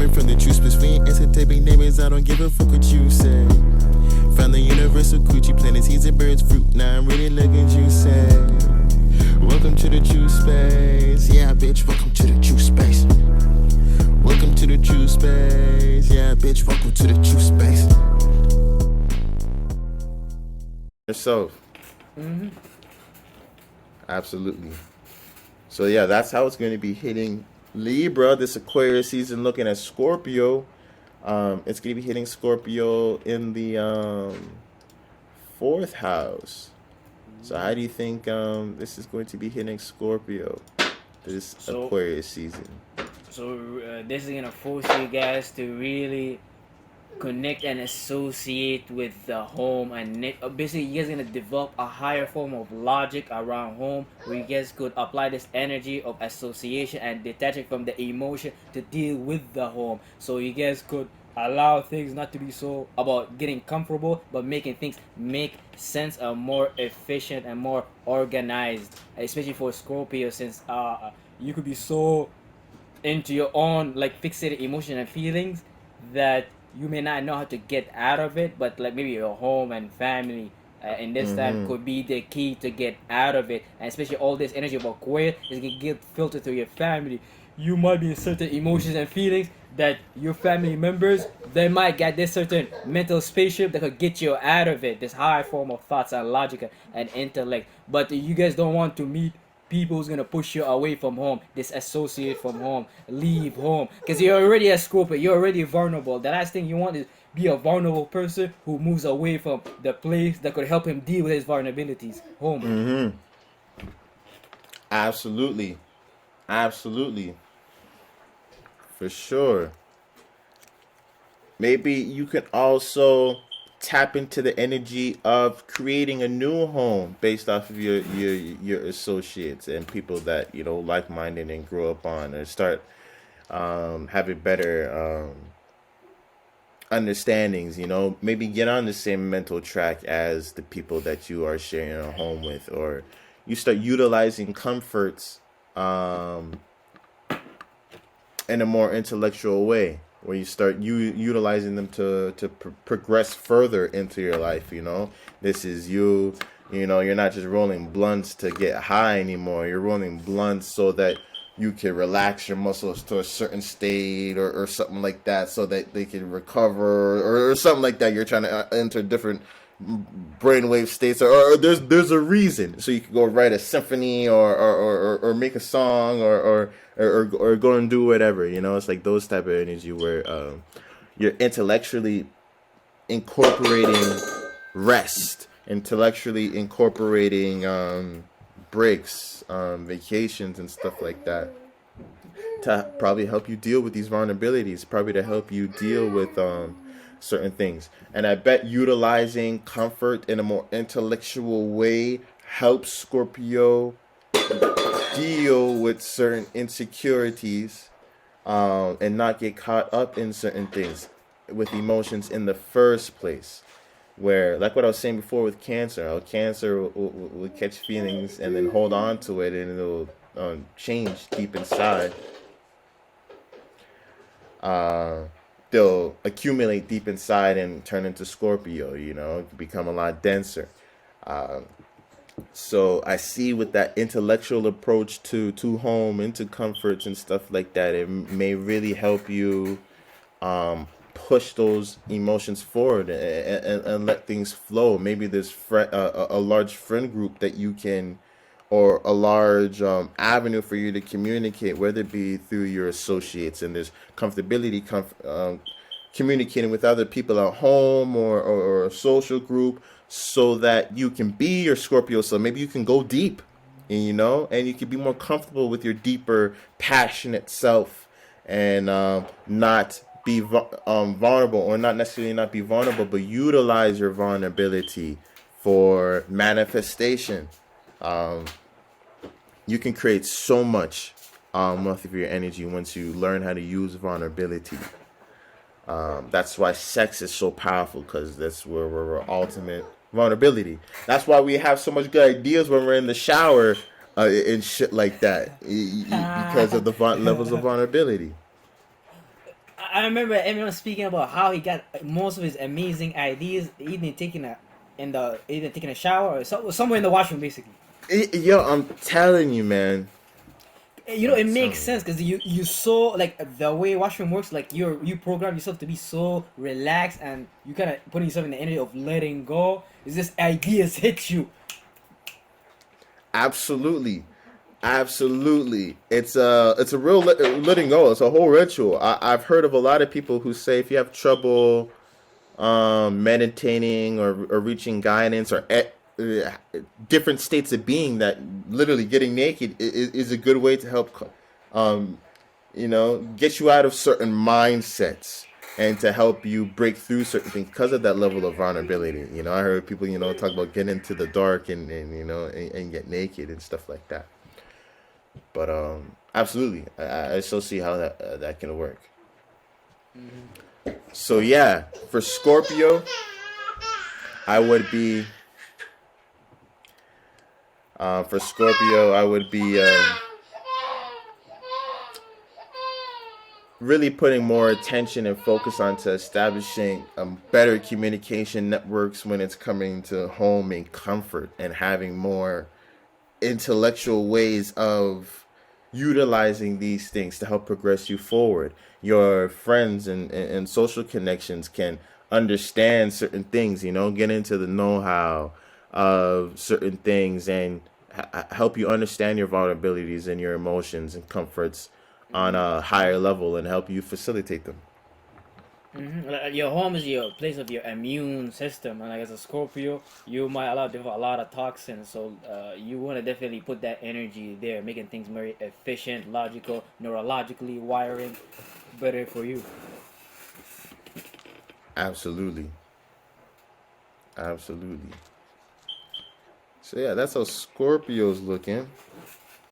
Coming from the true space, we ain't entertaining neighbors. I don't give a fuck what you say. Found the universal coochie, planting seeds and birds fruit. Now I'm really looking juicy. Welcome to the true space. Yeah, bitch, welcome to the true space. Welcome to the true space. Yeah, bitch, welcome to the true space. Yourself. Absolutely. So yeah, that's how it's going to be hitting Libra this Aquarius season. Looking at Scorpio, it's going to be hitting Scorpio in the fourth house. So how do you think this is going to be hitting Scorpio this Aquarius season? So this is gonna force you guys to really connect and associate with the home, and basically you guys gonna develop a higher form of logic around home, where you guys could apply this energy of association and detaching from the emotion to deal with the home. So you guys could allow things not to be so about getting comfortable, but making things make sense and more efficient and more organized, especially for Scorpio, since you could be so into your own like fixated emotion and feelings that you may not know how to get out of it, but like maybe your home and family in this time could be the key to get out of it. And especially all this energy of Aquarius is going to get filtered through your family. You might be in certain emotions and feelings that your family members, they might get this certain mental spaceship that could get you out of it, this high form of thoughts and logic and intellect. But you guys don't want to meet people who's gonna push you away from home, disassociate from home, leave home, because you're already a Scorpio, you're already vulnerable. The last thing you want is be a vulnerable person who moves away from the place that could help him deal with his vulnerabilities. Home. Absolutely. For sure. Maybe you can also tap into the energy of creating a new home based off of your associates and people that like-minded and grow up on, or start having better understandings. Maybe get on the same mental track as the people that you are sharing a home with, or you start utilizing comforts in a more intellectual way, where you start utilizing them to progress further into your life. This is you're not just rolling blunts to get high anymore. You're rolling blunts so that you can relax your muscles to a certain state, or something like that, so that they can recover, or something like that. You're trying to enter different brainwave states, or there's a reason, so you can go write a symphony, or make a song, or go and do whatever. It's like those type of energy where you're intellectually incorporating rest, intellectually incorporating breaks, vacations and stuff like that, to probably help you deal with these vulnerabilities, probably to help you deal with certain things. And I bet utilizing comfort in a more intellectual way helps Scorpio deal with certain insecurities, and not get caught up in certain things with emotions in the first place. Where, like what I was saying before with Cancer, Cancer will catch feelings and then hold on to it, and it'll change deep inside. They'll accumulate deep inside and turn into Scorpio, become a lot denser. So I see with that intellectual approach to home, into comforts and stuff like that, it may really help you push those emotions forward and let things flow. Maybe there's a large friend group that you can, or a large avenue for you to communicate, whether it be through your associates, and there's comfortability communicating with other people at home, or a social group, so that you can be your Scorpio. So maybe you can go deep, and you can be more comfortable with your deeper, passionate self, and not be vulnerable, or not necessarily not be vulnerable, but utilize your vulnerability for manifestation. You can create so much with your energy once you learn how to use vulnerability. That's why sex is so powerful, because that's where we're ultimate vulnerability. That's why we have so much good ideas when we're in the shower and shit like that, because of the levels of vulnerability. I remember everyone speaking about how he got most of his amazing ideas either taking a shower or somewhere in the washroom, basically. Yo, I'm telling you, man. It I'm makes telling sense because you so like the way washroom works. Like you program yourself to be so relaxed, and you kind of putting yourself in the energy of letting go. Is this ideas hit you? Absolutely, absolutely. It's a real letting go. It's a whole ritual. I've heard of a lot of people who say if you have trouble meditating or reaching guidance or different states of being, that literally getting naked is a good way to help um, get you out of certain mindsets and to help you break through certain things because of that level of vulnerability. I heard people, talk about getting into the dark and get naked and stuff like that. But absolutely, I still see how that can work. So yeah, for Scorpio, I would be really putting more attention and focus onto establishing better communication networks when it's coming to home and comfort, and having more intellectual ways of utilizing these things to help progress you forward. Your friends and social connections can understand certain things, get into the know-how of certain things, and help you understand your vulnerabilities and your emotions and comforts on a higher level, and help you facilitate them. Your home is your place of your immune system, and like as a Scorpio, you might allow develop a lot of toxins. So you want to definitely put that energy there, making things very efficient, logical, neurologically wiring better for you. Absolutely. Absolutely. So yeah, that's how Scorpio's looking.